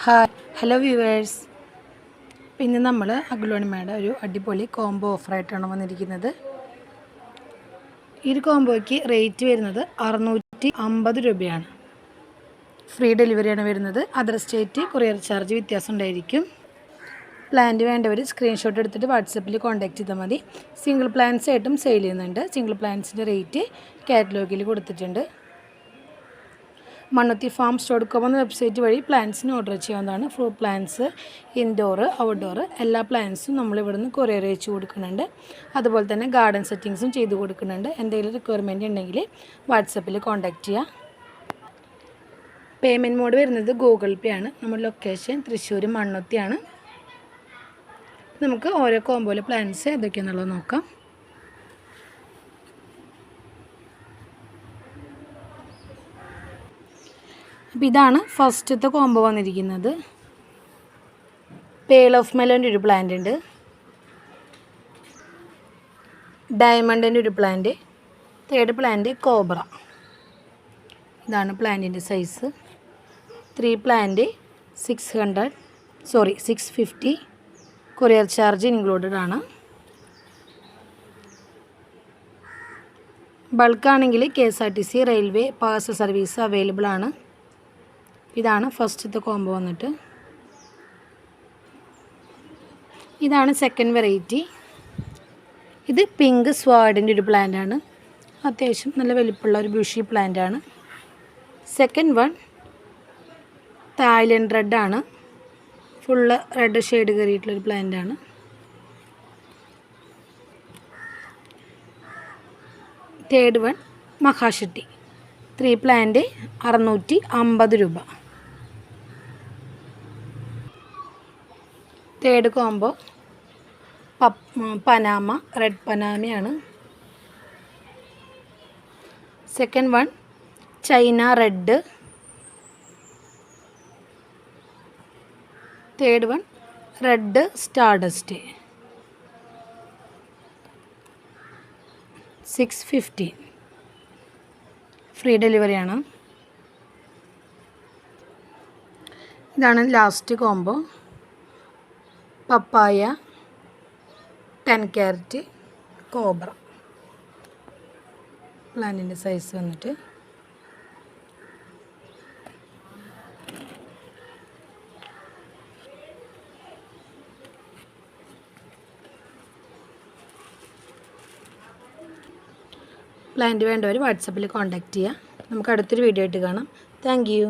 Hi hello viewers. പിന്നെ നമ്മൾ അഗ്ലോണിമയുടെ ഒരു അടിപൊളി കോംബോ ഓഫറായിട്ടാണ് വന്നിരിക്കുന്നത്. ഈ ഒരു കോംബോയ്ക്ക് റേറ്റ് വരുന്നത് 650 രൂപയാണ്. ഫ്രീ ഡെലിവറിയാണ് വരുന്നത്. അതർ സ്റ്റേറ്റ് കൊറിയർ ചാർജ് വ്യത്യാസം ഉണ്ടായിരിക്കും. പ്ലാന്റ് വേണ്ടവർ സ്ക്രീൻഷോട്ട് എടുത്തിട്ട് വാട്സപ്പിൽ കോൺടാക്ട് ചെയ്താൽ മതി. സിംഗിൾ പ്ലാന്റ്സ് ആയിട്ടും സെയിൽ ചെയ്യുന്നുണ്ട്. സിംഗിൾ പ്ലാന്റ്സിൻ്റെ റേറ്റ് കാറ്റലോഗിൽ കൊടുത്തിട്ടുണ്ട്. മണ്ണുത്തി farms.com എന്ന വെബ്സൈറ്റ് വഴി പ്ലാന്റ്സിന് ഓർഡർ ചെയ്യാവുന്നതാണ്. ഫ്രൂട്ട് പ്ലാന്റ്സ്, ഇൻഡോർ, ഔട്ട്ഡോർ എല്ലാ പ്ലാന്റ്സും നമ്മൾ ഇവിടുന്ന് കൊറിയർ അയച്ചു കൊടുക്കുന്നുണ്ട്. അതുപോലെ തന്നെ ഗാർഡൻ സെറ്റിങ്സും ചെയ്ത് കൊടുക്കുന്നുണ്ട്. എന്തെങ്കിലും റിക്വയർമെൻറ്റ് ഉണ്ടെങ്കിൽ വാട്സപ്പിൽ കോൺടാക്റ്റ് ചെയ്യുക. പേയ്മെൻറ്റ് മോഡ് വരുന്നത് ഗൂഗിൾ പേ ആണ്. നമ്മുടെ ലൊക്കേഷൻ തൃശ്ശൂർ മണ്ണുത്തിയാണ്. നമുക്ക് ഓരോ കോംബോയിലെ പ്ലാന്റ്സ് ഏതൊക്കെയാണെന്നുള്ളത് നോക്കാം. അപ്പോൾ ഇതാണ് ഫസ്റ്റത്തെ കോംബോ വന്നിരിക്കുന്നത്. പേൾ ഓഫ് മെലോൻ്റെ ഒരു പ്ലാന്റ് ഉണ്ട്, ഡയമണ്ടിൻ്റെ ഒരു പ്ലാന്റ്, തേർഡ് പ്ലാന്റ് കോബ്ര. ഇതാണ് പ്ലാന്റിൻ്റെ size. 3 plant 650 courier charge included ആണ്. ബൾക്കാണെങ്കിൽ KSRTC railway parcel service available ആണ്. ഇതാണ് ഫസ്റ്റത്തെ കോംബോ വന്നിട്ട്. ഇതാണ് സെക്കൻഡ് വെറൈറ്റി. ഇത് പിങ്ക് സ്വാഡിൻ്റെ ഒരു പ്ലാന്റാണ്. അത്യാവശ്യം നല്ല വലിപ്പമുള്ള ഒരു ബുഷി പ്ലാന്റാണ്. സെക്കൻഡ് വൺ തായ്ലൻഡ് റെഡാണ്. ഫുള്ള് റെഡ് ഷെയ്ഡ് കയറിയിട്ടുള്ളൊരു പ്ലാന്റാണ്. തേർഡ് വൺ മഹാഷട്ടി. 3 പ്ലാന്റ് 650 രൂപ. തേർഡ് കോംബോ പനാമ, റെഡ് പനാമയാണ്. Second one China red. Third one red stardust. 650 free ഡെലിവറിയാണ്. ഇതാണ് last combo. Papaya, 10 carrot, cobra. പ്ലാന്റിൻ്റെ സൈസ് വന്നിട്ട് പ്ലാന്റ് വേണ്ടവർ വാട്സപ്പിൽ കോൺടാക്റ്റ് ചെയ്യുക. നമുക്ക് അടുത്തൊരു വീഡിയോ ആയിട്ട് കാണാം. Thank U.